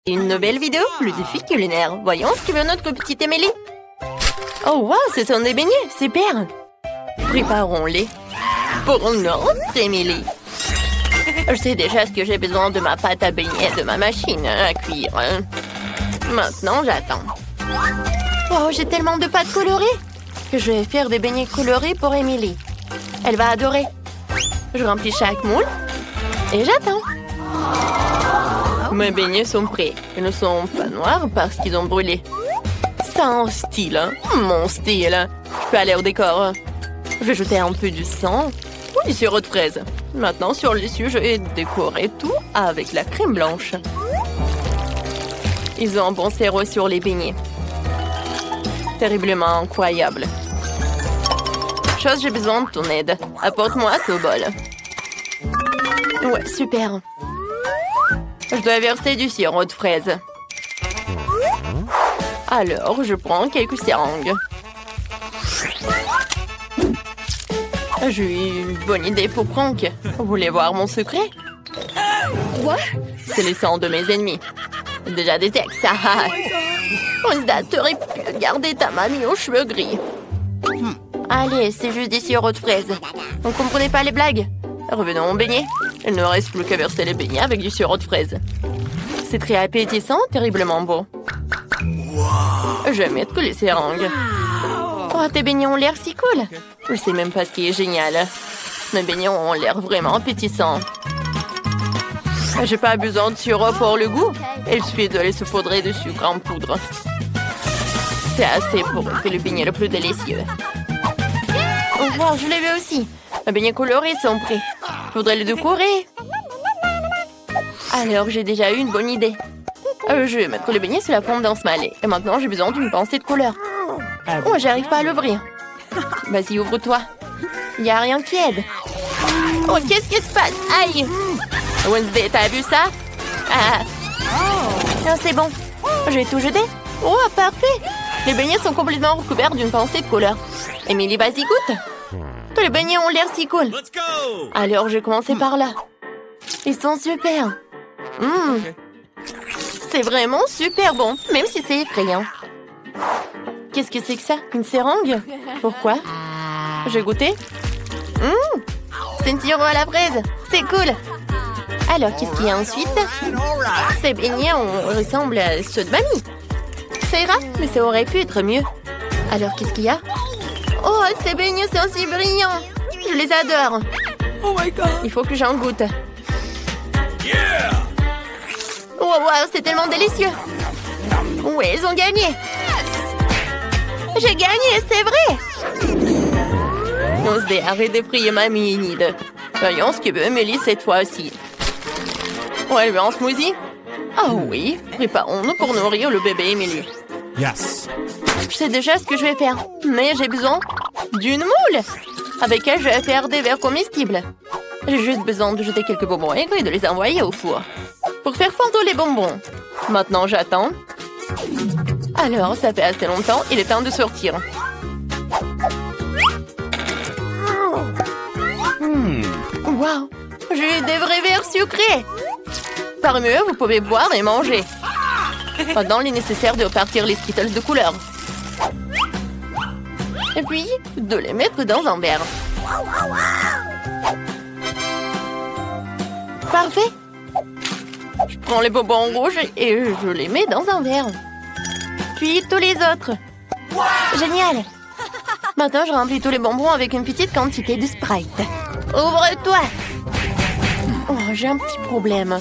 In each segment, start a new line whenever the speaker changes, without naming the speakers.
Une nouvelle vidéo, le défi culinaire. Voyons ce que veut notre petite Émilie. Oh wow, ce sont des beignets, super. Préparons-les pour notre Émilie. Je sais déjà ce que j'ai besoin de ma pâte à beignets, de ma machine à cuire. Maintenant, j'attends. Oh, j'ai tellement de pâtes colorées que je vais faire des beignets colorés pour Émilie. Elle va adorer. Je remplis chaque moule et j'attends. Mes beignets sont prêts. Ils ne sont pas noirs parce qu'ils ont brûlé. Sans style, hein? Mon style. Je peux aller au décor. Je vais jeter un peu du sang ou du sirop de fraise. Maintenant, sur le dessus, je vais décorer tout avec la crème blanche. Ils ont un bon sirop sur les beignets. Terriblement incroyable. Chose, j'ai besoin de ton aide. Apporte-moi ce bol. Ouais, super. Je dois verser du sirop de fraise. Alors, je prends quelques seringues. J'ai une bonne idée pour Franck. Vous voulez voir mon secret? Quoi? C'est le sang de mes ennemis. Déjà des ex. Rosda, t'aurais pu garder ta mamie aux cheveux gris. Allez, c'est juste des sirops de fraises. Vous ne comprenez pas les blagues? Revenons au beignet. Il ne reste plus qu'à verser les beignets avec du sirop de fraises. C'est très appétissant, terriblement beau. Je vais mettre les seringues. Oh, tes beignets ont l'air si cool. Je sais même pas ce qui est génial. Mes beignets ont l'air vraiment appétissants. J'ai pas besoin de sirop pour le goût. Il suffit de les saupoudrer de sucre en poudre. C'est assez pour faire le beignet le plus délicieux. Oh, wow, je l'ai vu aussi. Mes beignets colorés sont prêts. Je voudrais les décorer. Alors, j'ai déjà eu une bonne idée. Je vais mettre le beignet sur la fondance malais. Et maintenant, j'ai besoin d'une pincée de couleur. Oh, j'arrive pas à l'ouvrir. Vas-y, ouvre-toi. Il n'y a rien qui aide. Oh, qu'est-ce qui se passe? Aïe! Wednesday, t'as vu ça? Ah, c'est bon. Je vais tout jeter. Oh, parfait. Les beignets sont complètement recouverts d'une pincée de couleur. Émilie, vas-y, goûte. Tous les beignets ont l'air si cool. Alors, je vais commencer par là. Ils sont super. C'est vraiment super bon, même si c'est effrayant. Qu'est-ce que c'est que ça? Une seringue? Pourquoi? Je vais goûter. C'est une sirop à la fraise. C'est cool. Alors, qu'est-ce qu'il y a ensuite? Ces beignets ressemblent à ceux de mamie. Ça ira, mais ça aurait pu être mieux. Alors, qu'est-ce qu'il y a? Oh, ces beignets sont si brillants. Je les adore. Oh my God. Il faut que j'en goûte. Wow, c'est tellement délicieux. Oui, ils ont gagné. J'ai gagné, c'est vrai. On se dit, arrête de prier mamie, Enid. Voyons ce que veut Émilie cette fois-ci. On elle veut un smoothie? Oh oui, préparons-nous pour nourrir le bébé Émilie.
Yes.
Je sais déjà ce que je vais faire, mais j'ai besoin d'une moule avec elle je vais faire des verres comestibles. J'ai juste besoin de jeter quelques bonbons aigres et de les envoyer au four pour faire fondre les bonbons. Maintenant, j'attends. Alors, ça fait assez longtemps, il est temps de sortir. Wow, j'ai des vrais verres sucrés. Par mieux, vous pouvez boire et manger. Maintenant, il est nécessaire de repartir les Skittles de couleur. Et puis, de les mettre dans un verre. Parfait. Je prends les bonbons rouges et je les mets dans un verre. Puis tous les autres. Génial. Maintenant, je remplis tous les bonbons avec une petite quantité de Sprite. Ouvre-toi. Oh, j'ai un petit problème.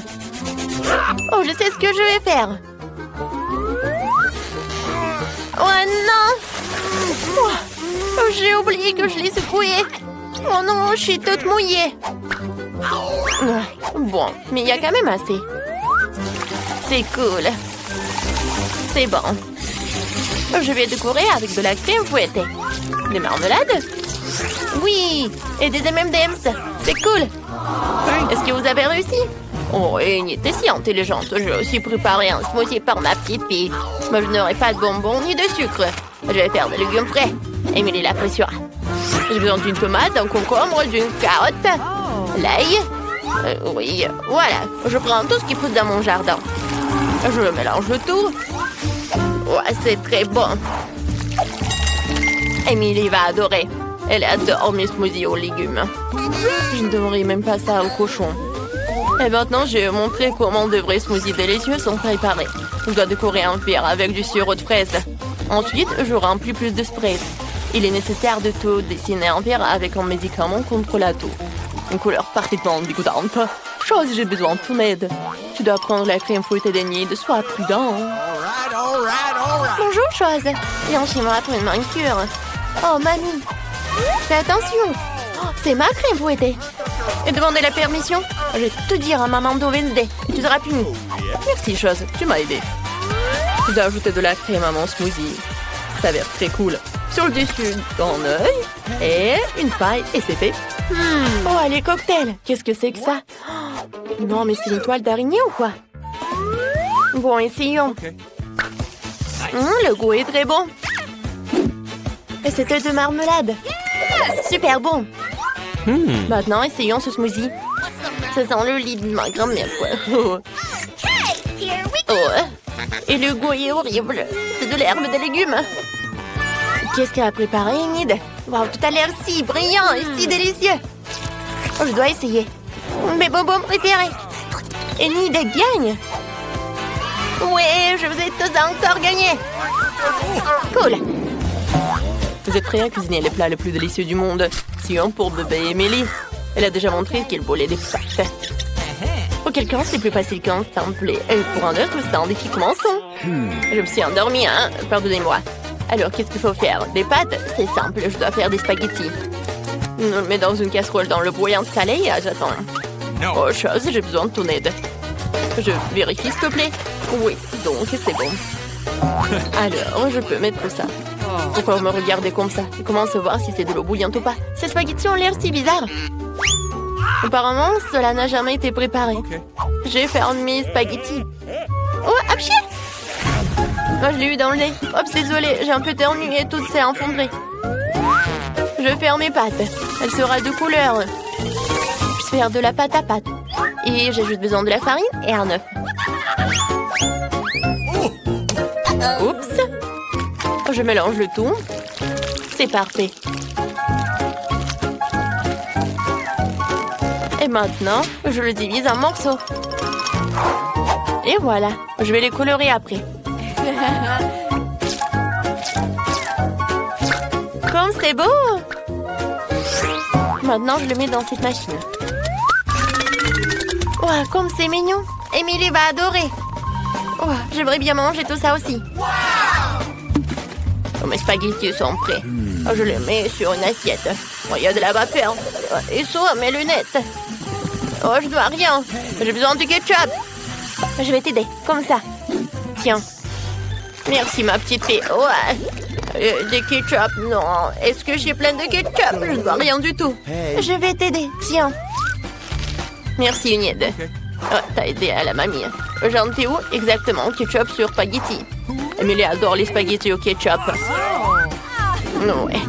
Oh, je sais ce que je vais faire. Oh non. Oh, j'ai oublié que je l'ai secoué. Oh non, je suis toute mouillée. Bon, mais il y a quand même assez. C'est cool. C'est bon. Je vais décorer avec de la crème fouettée. Des marmelades? Oui, et des M&M's. C'est cool. Est-ce que vous avez réussi? Oh, Enid, t'es si intelligente. J'ai aussi préparé un smoothie pour ma petite fille. Moi, je n'aurai pas de bonbons ni de sucre. Je vais faire des légumes frais. Émilie l'appréciera. J'ai besoin d'une tomate, d'un concombre, d'une carotte, l'ail. Oui, voilà. Je prends tout ce qui pousse dans mon jardin. Je mélange le tout. Ouais, c'est très bon. Emily va adorer. Elle adore mes smoothies aux légumes. Je ne donnerai même pas ça au cochon. Et maintenant, je vais vous montrer comment de vrais smoothies délicieux sont préparés. Je dois décorer un verre avec du sirop de fraise. Ensuite, je remplis plus de spray. Il est nécessaire de tout dessiner un verre avec un médicament contre la toux. Une couleur parfaitement dégoûtante. Chose, j'ai besoin de ton aide. Tu dois prendre la crème fouettée d'Enid. Sois prudent. Bonjour, Chose. Blanchis-moi pour une manicure. Oh, mamie. Fais attention. Oh, c'est ma crème fouettée. Et demandez la permission. Je vais te dire à maman de Wednesday. Tu seras puni. Merci, Chose. Tu m'as aidé. Je dois ajouter de la crème à mon smoothie. Ça a l'air très cool. Sur le dessus, un œil et une paille. Et c'est fait. Oh, les cocktails. Qu'est-ce que c'est que ça? Non, mais c'est une toile d'araignée ou quoi? Bon, essayons. Le goût est très bon. Et c'était de marmelade. Super bon. Maintenant, essayons ce smoothie. Ça sent le lit de ma grand-mère, quoi. Et le goût est horrible. C'est de l'herbe de légumes. Qu'est-ce qu'elle a préparé, Enid? Wow, tout a l'air si brillant et si délicieux. Oh, je dois essayer. Mes bonbons préférés. Enid gagne. Ouais, je vous ai tous encore gagné. Cool. Vous êtes prêts à cuisiner les plats les plus délicieux du monde? Sinon, pour bébé Emily, elle a déjà montré qu'elle volait des pâtes. Pour quelqu'un, c'est plus facile qu'un simple. Et pour un autre, c'est un défi commençant. Je me suis endormie, hein? Pardonnez-moi. Alors, qu'est-ce qu'il faut faire? Des pâtes? C'est simple, je dois faire des spaghettis. Je le mets dans une casserole dans le bouillon salé et j'attends. Oh, Chose, j'ai besoin de ton aide. Je vérifie, s'il te plaît. Oui, donc c'est bon. Alors, je peux mettre ça. Pourquoi vous me regardez comme ça? Je commence à voir si c'est de l'eau bouillante ou pas. Ces spaghettis ont l'air si bizarres. Apparemment, cela n'a jamais été préparé. Je vais faire mes spaghettis. Oh, apchier! Moi, je l'ai eu dans le nez. Oups, désolée, j'ai un peu éternué et tout s'est effondré. Je vais faire mes pâtes. Elle sera de couleur. Je vais faire de la pâte à pâte. Et j'ai juste besoin de la farine et un œuf. Oups. Je mélange le tout. C'est parfait. Et maintenant, je le divise en morceaux. Et voilà. Je vais les colorer après. Comme c'est beau! Maintenant, je le mets dans cette machine. Oh, comme c'est mignon! Emily va adorer! Oh, j'aimerais bien manger tout ça aussi. Oh, mes spaghettis sont prêts. Oh, je les mets sur une assiette. Oh, il y a de la vapeur. Oh, et sur mes lunettes. Oh, je dois rien. J'ai besoin de ketchup. Je vais t'aider, comme ça. Tiens. Merci, ma petite fille. Ouais. Des ketchup, non. Est-ce que j'ai plein de ketchup? Je ne vois rien du tout. Je vais t'aider, tiens. Merci, Enid. Oh, t'as aidé à la mamie. J'en étais où? Exactement, ketchup sur spaghetti. Emily adore les spaghettis au ketchup. Ouais.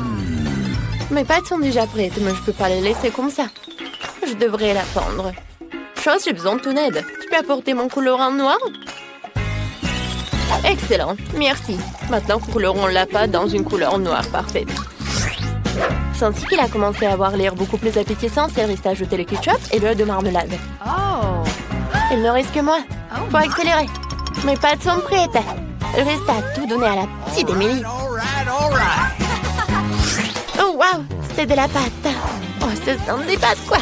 Mes pâtes sont déjà prêtes, mais je peux pas les laisser comme ça. Je devrais la fendre. Chose, j'ai besoin de ton aide. Tu peux apporter mon colorant noir? Excellent, merci. Maintenant, colorons la pâte dans une couleur noire parfaite. C'est ainsi qu'il a commencé à avoir l'air beaucoup plus appétissant. C'est resté à ajouter le ketchup et l'œuf de marmelade. Il ne reste que moi. Faut accélérer. Mes pâtes sont prêtes. Il reste à tout donner à la petite Emily. Oh, waouh, c'est de la pâte. Oh, ce sont des pâtes, quoi.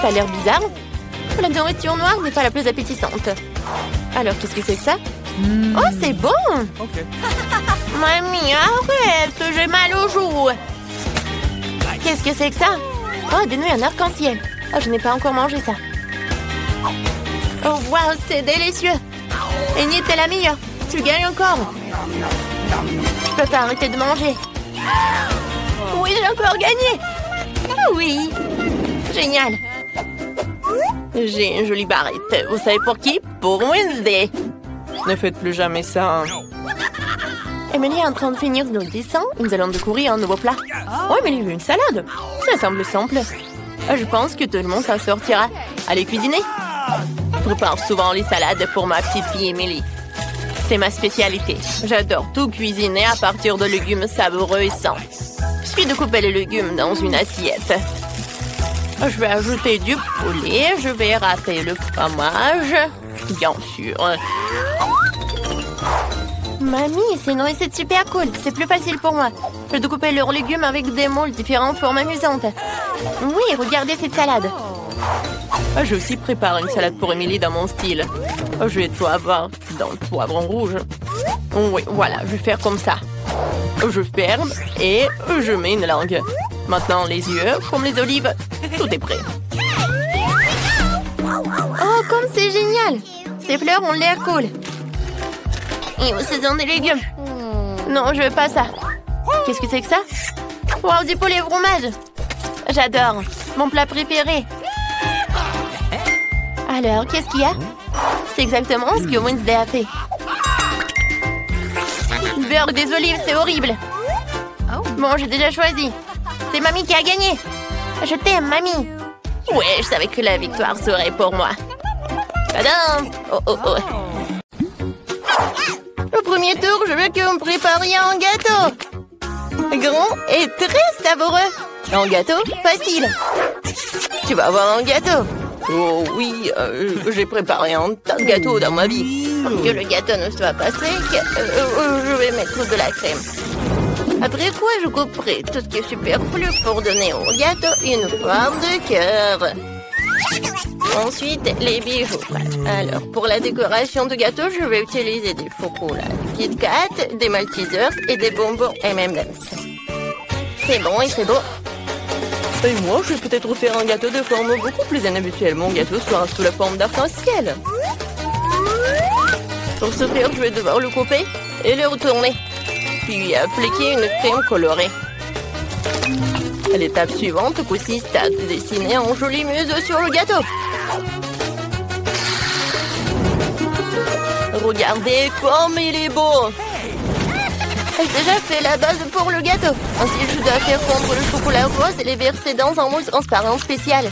Ça a l'air bizarre. La nourriture noire n'est pas la plus appétissante. Alors, qu'est-ce que c'est que ça? Oh, c'est bon! Mamie, arrête! J'ai mal aux joues! Qu'est-ce que c'est que ça? Oh, des nouilles en arc-en-ciel! Oh, je n'ai pas encore mangé ça. Oh, waouh, c'est délicieux! Enid, t'es la meilleure! Tu gagnes encore! Je peux pas arrêter de manger! Oui, j'ai encore gagné! Oui! Génial! J'ai une jolie barrette. Vous savez pour qui? Pour Wednesday! Ne faites plus jamais ça. Emily est en train de finir notre dessin. Nous allons découvrir un nouveau plat. Oh, Emily veut une salade. Ça semble simple. Je pense que tout le monde s'en sortira. Allez cuisiner. Je prépare souvent les salades pour ma petite fille Emily. C'est ma spécialité. J'adore tout cuisiner à partir de légumes savoureux et sains. Il suffit de couper les légumes dans une assiette. Je vais ajouter du poulet. Je vais râper le fromage. Bien sûr. Mamie, c'est une recette super cool. C'est plus facile pour moi. Je dois couper leurs légumes avec des moules différentes formes amusantes. Oui, regardez cette salade. Je vais aussi préparer une salade pour Émilie dans mon style. Je vais tout avoir dans le poivron rouge. Oui, voilà, je vais faire comme ça. Je ferme et je mets une langue. Maintenant, les yeux, comme les olives. Tout est prêt. Oh, comme c'est génial! Ces fleurs ont l'air cool. Et où ce sont des légumes? Non, je veux pas ça. Qu'est-ce que c'est que ça? Wow, du poulet au fromage. J'adore. Mon plat préféré. Alors, qu'est-ce qu'il y a? C'est exactement ce que Wednesday a fait. Le beurre des olives, c'est horrible. Bon, j'ai déjà choisi. C'est Mamie qui a gagné. Je t'aime, Mamie. Ouais, je savais que la victoire serait pour moi. Tadam! Oh, oh, oh. Au premier tour, je veux que vous me prépariez un gâteau. Grand et très savoureux. Un gâteau facile. Tu vas avoir un gâteau. Oh oui, j'ai préparé un tas de gâteaux dans ma vie. Pour que le gâteau ne soit pas sec, je vais mettre de la crème. Après quoi, je couperai tout ce qui est superflu pour donner au gâteau une forme de cœur. Ensuite, les bijoux. Alors, pour la décoration du gâteau, je vais utiliser des chocolats Kit Kat, des Maltesers et des bonbons M&M's. C'est bon et c'est beau. Et moi, je vais peut-être faire un gâteau de forme beaucoup plus inhabituelle. Mon gâteau sera sous la forme d'arc-en-ciel. Pour ce faire, je vais devoir le couper et le retourner. Puis appliquer une crème colorée. L'étape suivante consiste à dessiner un joli muse sur le gâteau. Regardez comme il est beau! J'ai déjà fait la base pour le gâteau. Ensuite, je dois faire fondre le chocolat rose et les verser dans un moule transparent spécial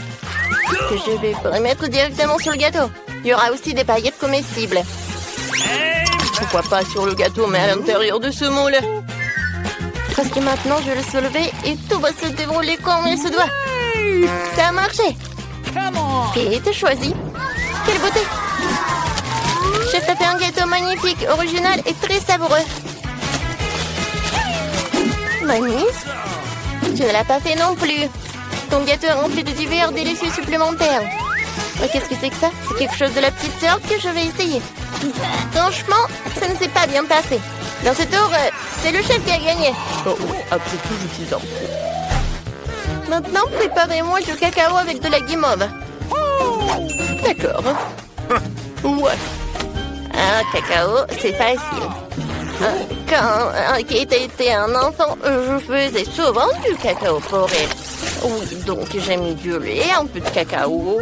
que je vais mettre directement sur le gâteau. Il y aura aussi des paillettes comestibles. Pourquoi pas sur le gâteau, mais à l'intérieur de ce moule. Parce que maintenant, je vais le soulever et tout va se dérouler comme il se doit. Ça a marché. Kate, choisis. Quelle beauté! Chef t'a fait un gâteau magnifique, original et très savoureux. Mamie, tu ne l'as pas fait non plus. Ton gâteau est rempli de divers délicieux supplémentaires. Qu'est-ce que c'est que ça? C'est quelque chose de la petite sœur que je vais essayer. Franchement, ça ne s'est pas bien passé. Dans ce tour, c'est le chef qui a gagné. Oh, après tout, je suis en pro. Maintenant, préparez-moi du cacao avec de la guimauve. D'accord. Ouais. Un cacao, c'est facile. Quand Kate était un enfant, je faisais souvent du cacao pour elle. Oui, donc j'ai mis du lait, un peu de cacao.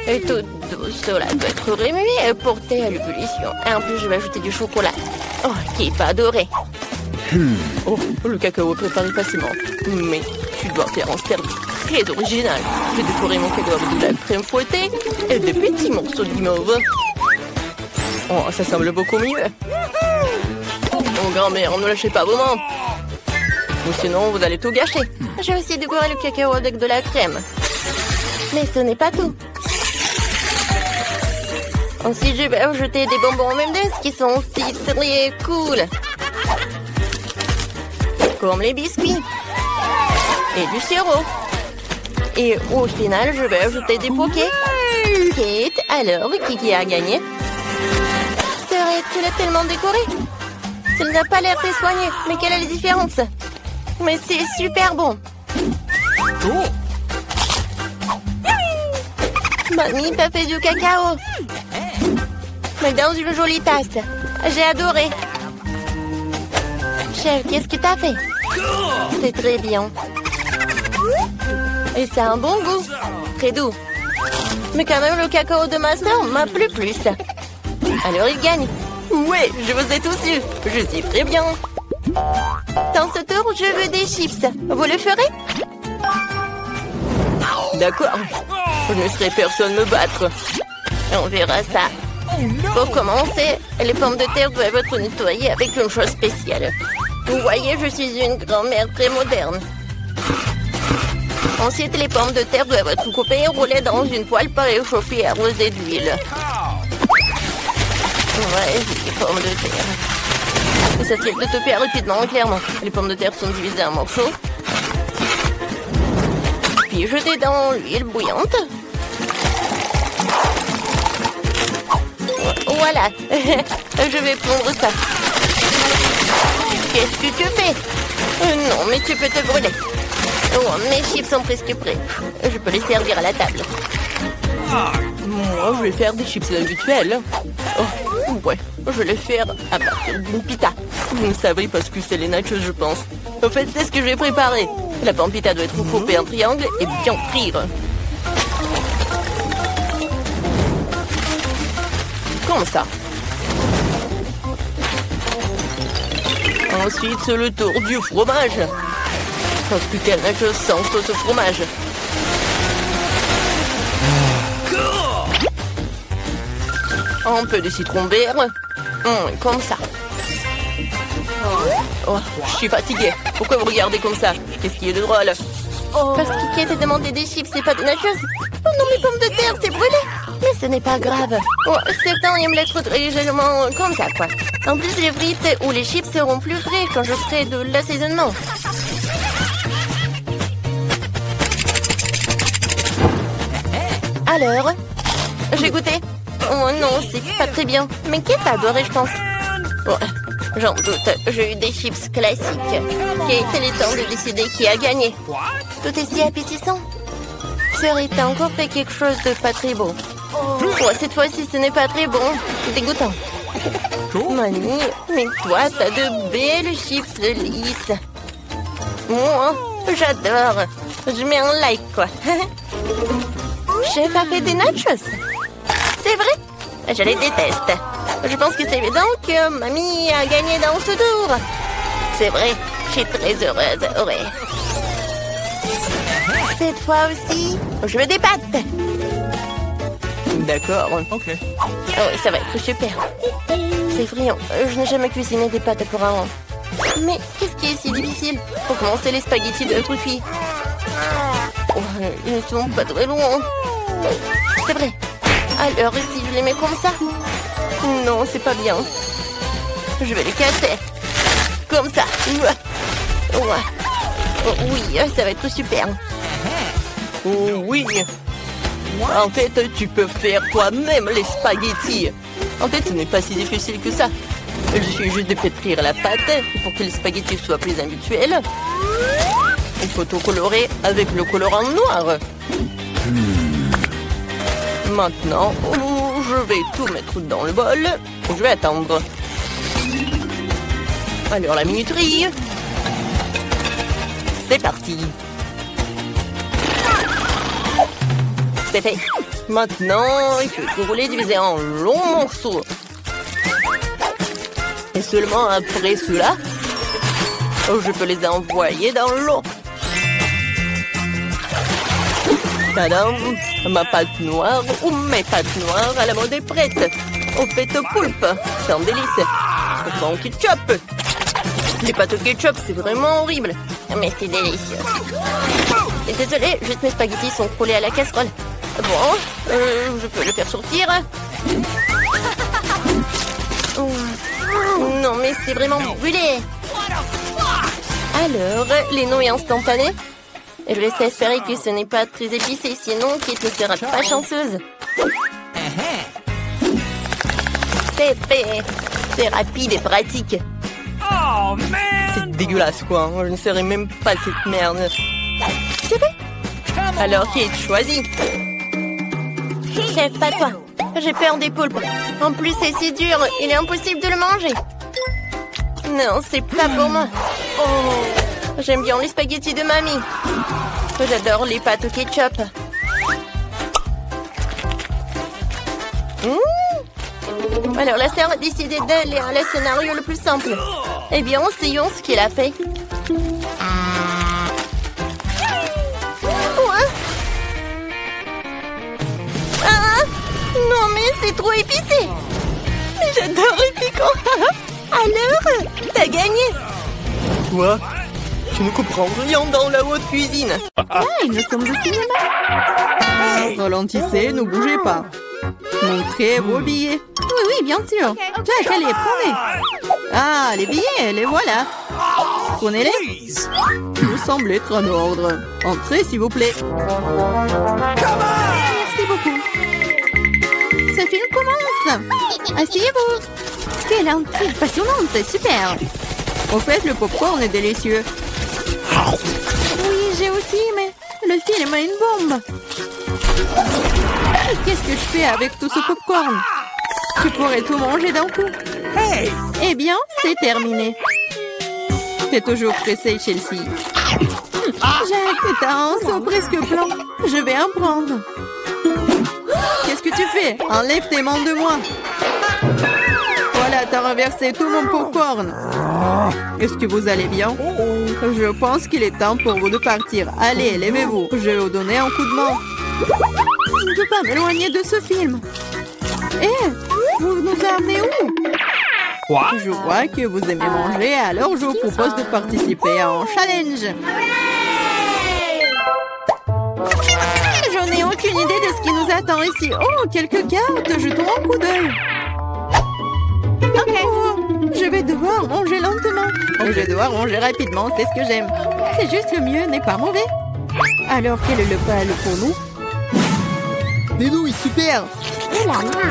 Et tout cela doit être remué et porté à l'ébullition. Et en plus, je vais ajouter du chocolat. Oh, qui est pas adoré. Oh, le cacao est préparé facilement. Mais tu dois faire un service très original. J'ai décoré mon cacao avec de la crème fouettée et des petits morceaux de guimauve. Oh, ça semble beaucoup mieux. Oh, grand-mère, ne lâchez pas vos mains. Ou sinon, vous allez tout gâcher. Je vais aussi décorer le cacao avec de la crème. Mais ce n'est pas tout. Ensuite, je vais ajouter des bonbons M&M's qui sont aussi très cool. Comme les biscuits. Et du sirop. Et au final, je vais ajouter des bouquets. Kate, alors, qui a gagné? C'est vrai, tu l'as tellement décoré. Ça n'a pas l'air très soigné. Mais quelle est la différence? Mais c'est super bon. Mamie t'a fait du cacao. Mais dans une jolie tasse. J'ai adoré. Chef, qu'est-ce que t'as fait? C'est très bien. Et ça a un bon goût. Très doux. Mais quand même, le cacao de ma soeur m'a plu plus. Alors il gagne. Ouais, je vous ai tous eu. Je suis très bien. Dans ce tour, je veux des chips. Vous le ferez? D'accord. Je ne laisserai personne me battre. On verra ça. Pour commencer, les pommes de terre doivent être nettoyées avec une chose spéciale. Vous voyez, je suis une grand-mère très moderne. Ensuite, les pommes de terre doivent être coupées et roulées dans une poêle préchauffée et arrosée d'huile. Ouais, les pommes de terre. Et ça serait plutôt fait rapidement, clairement. Les pommes de terre sont divisées en morceaux. Puis jetées dans l'huile bouillante. Voilà. Je vais prendre ça. Qu'est-ce que tu fais? Non, mais tu peux te brûler. Oh, mes chips sont presque prêts. Je peux les servir à la table. Moi, je vais faire des chips habituels. Oh, ouais, je vais les faire à partir d'une pita. Vous ne savez pas ce que c'est les nachos, je pense. En fait, c'est ce que j'ai préparé. La pampita doit être coupée en triangle et bien frire. Comme ça. Ensuite, c'est le tour du fromage. Parce que quel nachos sans sauce fromage. Un peu de citron vert. Comme ça. Oh, je suis fatiguée. Pourquoi vous regardez comme ça? Qu'est-ce qui est de drôle? Parce que t'a demandé des chips, c'est pas des nachos. Oh non, mes pommes de terre, c'est brûlé. Mais ce n'est pas grave. Oh, certains aiment l'être légèrement comme ça, quoi. En plus, les frites ou les chips seront plus frais quand je ferai de l'assaisonnement. Alors, j'ai goûté. Oh non, c'est pas très bien. Mais qui t'a adoré, je pense. Oh, j'en doute. J'ai eu des chips classiques. Quel est le temps de décider qui a gagné? Tout est si appétissant. Serait-il encore fait quelque chose de pas très beau? Oh, cette fois-ci, ce n'est pas très bon. C'est dégoûtant. Mamie, mais toi, t'as de belles chips lisses. Moi, j'adore. Je mets un like, quoi. Chef a fait des nachos. C'est vrai? Je les déteste. Je pense que c'est évident que mamie a gagné dans ce tour. C'est vrai, je suis très heureuse. Ouais. Cette fois aussi, je veux des pâtes. D'accord. Ok. Ah oui, ça va être super. C'est friand. Je n'ai jamais cuisiné des pâtes pour un an. Mais qu'est-ce qui est si difficile? Pour commencer, les spaghettis de notre fille. Oh, ils ne sont pas très loin. C'est vrai. Alors, si je les mets comme ça? Non, c'est pas bien. Je vais les casser. Comme ça. Ouais. Oh, oui, ça va être super. Oh oui. En fait, tu peux faire toi-même les spaghettis. En fait, ce n'est pas si difficile que ça. Il suffit juste de pétrir la pâte pour que les spaghettis soient plus habituels. Il faut tout colorer avec le colorant noir. Maintenant, je vais tout mettre dans le bol. Je vais attendre. Alors, la minuterie. C'est parti. C'est fait. Maintenant, il faut tout rouler, diviser en longs morceaux. Et seulement après cela, je peux les envoyer dans l'eau. Tadam! Ma pâte noire ou mes pâtes noires à la mode est prête. Au fait au poulpe, c'est un délice. Au ketchup. Les pâtes au ketchup, c'est vraiment horrible. Mais c'est délicieux. Et désolé, juste mes spaghettis sont collés à la casserole. Bon, je peux le faire sortir. Non, mais c'est vraiment brûlé. Alors, les nouilles instantanées. Et je laisse espérer que ce n'est pas très épicé, sinon Kate ne sera pas chanceuse. C'est fait. C'est rapide et pratique. C'est dégueulasse, quoi. Je ne saurais même pas cette merde. C'est fait. Alors, Kate, choisis. Chef, pas toi. J'ai peur des poulpes. En plus, c'est si dur. Il est impossible de le manger. Non, c'est pas pour moi. J'aime bien les spaghettis de mamie. J'adore les pâtes au ketchup. Alors, la sœur a décidé d'aller à le scénario le plus simple. Eh bien, essayons ce qu'il a fait. Non, mais c'est trop épicé. J'adore les piquants. Alors, t'as gagné.
Quoi? Je ne comprends rien dans la haute cuisine.
Hey, nous sommes au cinéma.
Ralentissez, ne bougez pas. Montrez vos billets.
Oui, oui, bien sûr.
Jack, allez, prenez. Ah, les billets, les voilà. Prenez-les. Vous semblez être en ordre. Entrez, s'il vous plaît.
Merci beaucoup. Ce film commence. Asseyez-vous. Quelle intrigue passionnante, super.
Au fait, le popcorn est délicieux.
Oui, j'ai aussi, mais le film a une bombe.
Qu'est-ce que je fais avec tout ce popcorn? Tu pourrais tout manger d'un coup.
Eh bien, c'est terminé.
T'es toujours pressé, Chelsea.
Jack, t'as un seau presque blanc. Je vais en prendre.
Qu'est-ce que tu fais? Enlève tes mains de moi. Voilà, t'as renversé tout mon popcorn. Est-ce que vous allez bien? Je pense qu'il est temps pour vous de partir. Allez, levez-vous. Je vais vous donner un coup de main.
Je ne peux pas m'éloigner de ce film. Vous nous amenez où?
Je vois que vous aimez manger, alors je vous propose de participer à un challenge.
Je n'ai aucune idée de ce qui nous attend ici. Oh, quelques cartes, jetons un coup d'œil. Oh, je vais devoir manger lentement.
Je vais devoir manger rapidement, c'est ce que j'aime.
C'est juste le mieux, n'est pas mauvais.
Alors, quel est le plat pour nous? Des nouilles, super!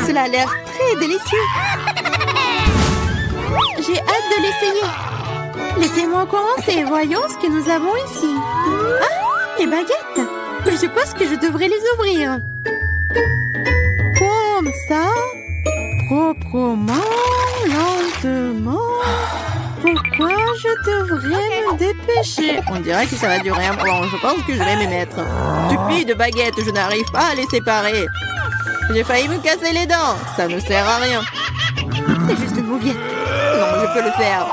Cela a l'air très délicieux. J'ai hâte de l'essayer. Laissez-moi commencer. Voyons ce que nous avons ici. Ah, les baguettes. Je suppose que je devrais les ouvrir. Comme ça. Proprement, lentement. Pourquoi je devrais me dépêcher?
On dirait que ça va durer un moment. Je pense que je vais m'y mettre. Stupide baguette, je n'arrive pas à les séparer. J'ai failli me casser les dents. Ça ne sert à rien.
C'est juste une mouillette.
Non, je peux le faire.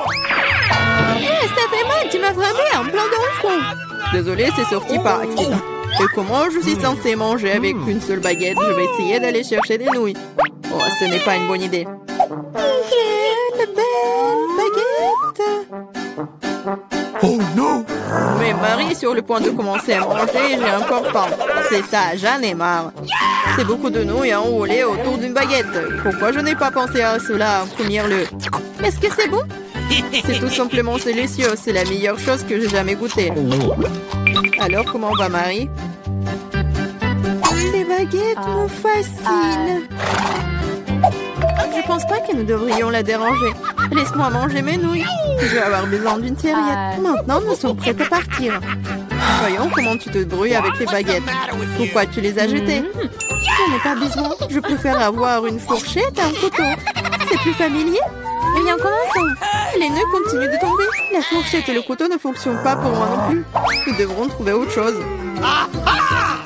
Ça fait mal, tu m'as frappé en plein dans le front.
Désolée, c'est sorti par accident. Et comment je suis censée manger avec une seule baguette? Je vais essayer d'aller chercher des nouilles. Oh, ce n'est pas une bonne idée.
Quelle belle baguette.
Oh non!
Mais Marie est sur le point de commencer à manger et j'ai encore faim. C'est ça, j'en ai marre. C'est beaucoup de nouilles à enrouler autour d'une baguette. Pourquoi je n'ai pas pensé à cela en premier lieu?
Est-ce que c'est bon?
C'est tout simplement délicieux. C'est la meilleure chose que j'ai jamais goûtée. Alors, comment va Marie?
Ces baguettes me fascinent.
Je pense pas que nous devrions la déranger. Laisse-moi manger mes nouilles. Je vais avoir besoin d'une serviette. Maintenant, nous sommes prêts à partir. Voyons comment tu te débrouilles avec les baguettes. Pourquoi tu les as jetées?
J'en ai pas besoin.
Je préfère avoir une fourchette et un couteau.
C'est plus familier. Eh bien, commençons.
Les nœuds continuent de tomber. La fourchette et le couteau ne fonctionnent pas pour moi non plus. Nous devrons trouver autre chose.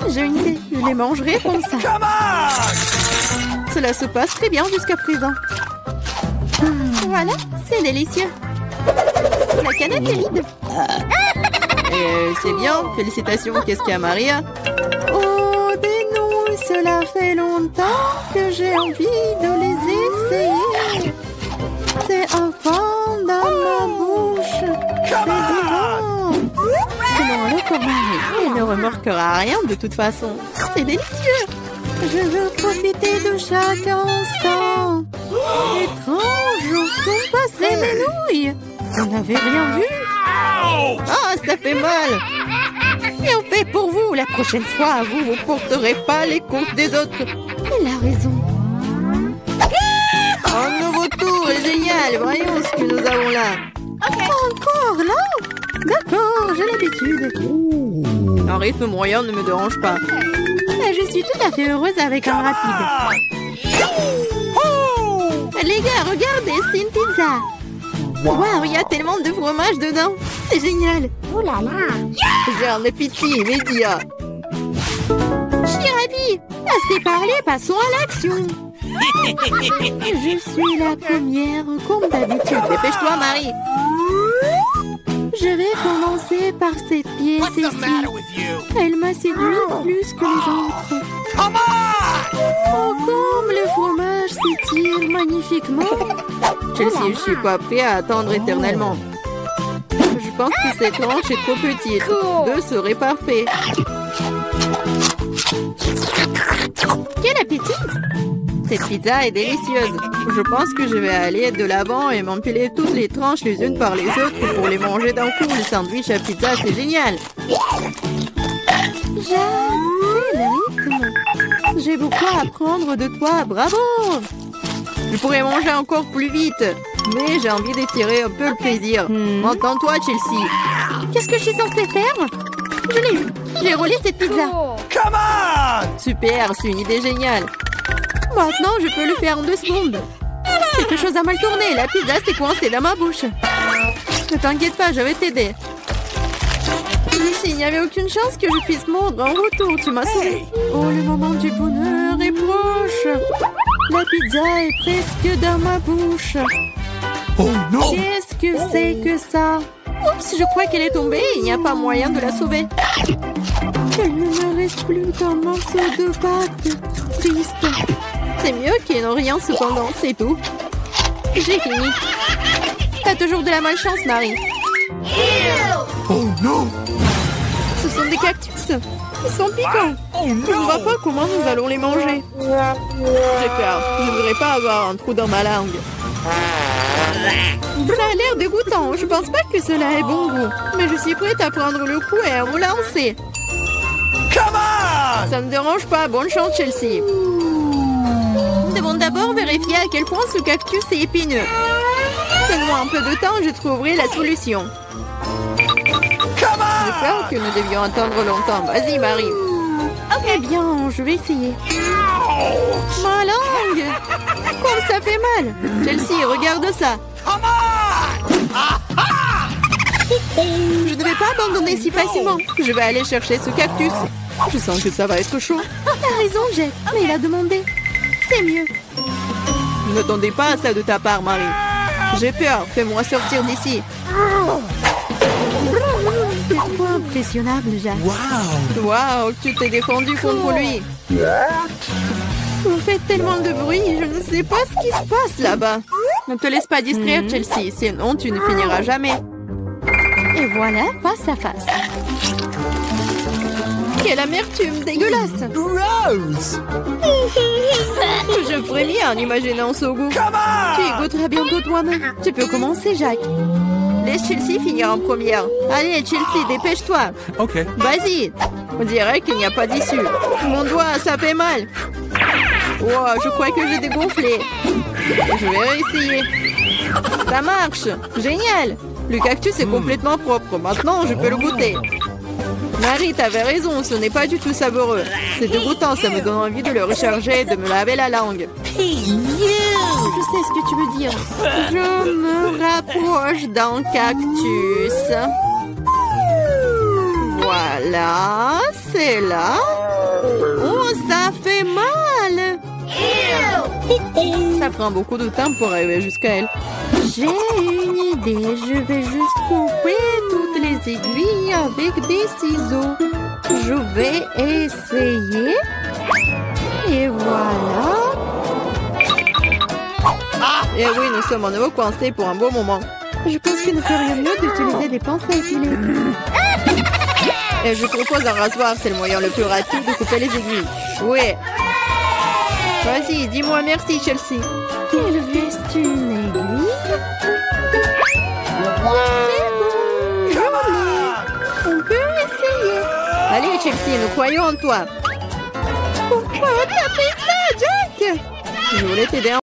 J'ai une idée.
Je les mangerai comme ça. Cela se passe très bien jusqu'à présent.
Voilà, c'est délicieux. La canette est vide.
C'est bien. Félicitations. Qu'est-ce qu'il y a, Maria?
Oh, des nouilles. Cela fait longtemps que j'ai envie de les essayer. C'est un fond dans ma bouche. C'est divin.
Prenons-le comme Marie. Elle ne remarquera rien de toute façon.
C'est délicieux. Je veux profiter de chaque instant. Étrange, où sont passées mes nouilles? Vous n'avez rien vu?
Ah, ça fait mal.
Et on fait pour vous. La prochaine fois, vous ne porterez pas les courses des autres. Elle a raison.
Un nouveau tour est génial. Voyons ce que nous avons là.
Encore là? D'accord, j'ai l'habitude.
Un rythme moyen ne me dérange pas.
Je suis tout à fait heureuse avec un rapide. Les gars, regardez, c'est une pizza. Waouh, il y a tellement de fromage dedans. C'est génial. Oh là là.
J'ai un appétit immédiat.
Je suis ravie. Assez parlé, passons à l'action. Je suis la première, comme d'habitude.
Dépêche-toi, Marie.
Je vais commencer par cette pièce ici. Elle m'a séduit plus que les autres.
Oh, comme le fromage s'étire magnifiquement. Chelsea, je suis pas prêt à attendre éternellement. Je pense que cette tranche est trop petite. 2 serait parfait. Quel appétit! Cette pizza est délicieuse. Je pense que je vais aller de l'avant et m'empiler toutes les tranches les unes par les autres pour les manger d'un coup. Le sandwich à pizza, c'est génial. J'adore le rythme. J'ai beaucoup à apprendre de toi. Bravo! Je pourrais manger encore plus vite, mais j'ai envie d'étirer un peu le plaisir. Entends-toi, Chelsea. Qu'est-ce que je suis censée faire? Je l'ai eu. J'ai roulé cette pizza.
Come on!
Super, c'est une idée géniale. Maintenant, je peux le faire en 2 secondes. Quelque chose a mal tourné. La pizza s'est coincée dans ma bouche. Ne t'inquiète pas, je vais t'aider. Lucie, il n'y avait aucune chance que je puisse mordre en retour. Tu m'as sauvé. Oh, le moment du bonheur est proche. La pizza est presque dans ma bouche.
Oh non!
Qu'est-ce que c'est que ça? Oups, je crois qu'elle est tombée. Il n'y a pas moyen de la sauver. Il ne me reste plus qu'un morceau de pâte. Triste. C'est mieux qu'il n'en rien cependant, c'est tout. J'ai fini. T'as toujours de la malchance, Marie.
Oh non!
Ce sont des cactus. Ils sont piquants.
Oh
Je ne vois pas comment nous allons les manger. J'ai peur. Je ne voudrais pas avoir un trou dans ma langue. Ça a l'air dégoûtant. Je pense pas que cela ait bon goût. Mais je suis prête à prendre le coup et à me lancer.
Come on!
Ça ne me dérange pas. Bonne chance, Chelsea. Nous devons d'abord vérifier à quel point ce cactus est épineux. Donne-moi un peu de temps, je trouverai la solution. J'ai peur que nous devions attendre longtemps. Vas-y, Marie. Eh bien, je vais essayer. Ma langue! Comme ça fait mal! Chelsea, regarde ça! Je ne vais pas abandonner si facilement. Je vais aller chercher ce cactus. Je sens que ça va être chaud. T'as raison, Jack. Mais il a demandé. C'est mieux. Je n'attendais pas à ça de ta part, Marie. J'ai peur. Fais-moi sortir d'ici. C'est trop impressionnable, Jack. Waouh, tu t'es défendu contre lui. Vous faites tellement de bruit, je ne sais pas ce qui se passe là-bas. Ne te laisse pas distraire, Chelsea, sinon tu ne finiras jamais. Et voilà, face à face. Quelle amertume dégueulasse.
Gross!
Je frémis en imaginant ce goût. Tu y goûteras bientôt toi-même. Tu peux commencer, Jack. Laisse Chelsea finir en première. Allez, Chelsea, dépêche-toi.
Ok.
Vas-y. On dirait qu'il n'y a pas d'issue. Mon doigt, ça fait mal. Wow, je crois que j'ai dégonflé. Je vais réessayer. Ça marche. Génial. Le cactus est complètement propre. Maintenant, je peux le goûter. Marie, t'avais raison. Ce n'est pas du tout savoureux. C'est dégoûtant. Ça me donne envie de le recharger et de me laver la langue. Je sais ce que tu veux dire. Je me rapproche d'un cactus. Voilà, c'est là. Oh, ça fait mal. Ça prend beaucoup de temps pour arriver jusqu'à elle. J'ai une idée. Je vais juste couper toutes les aiguilles avec des ciseaux. Je vais essayer. Et voilà. Et oui, nous sommes à nouveau coincés pour un beau moment. Je pense qu'il ne ferait mieux d'utiliser des pinces à épiler. Et je propose un rasoir, c'est le moyen le plus rapide de couper les aiguilles. Oui. Vas-y, dis-moi merci, Chelsea. Il reste une aiguille. C'est bon, on peut essayer. Allez, Chelsea, nous croyons en toi. Pourquoi t'as fait ça, Jack? Je voulais t'aider un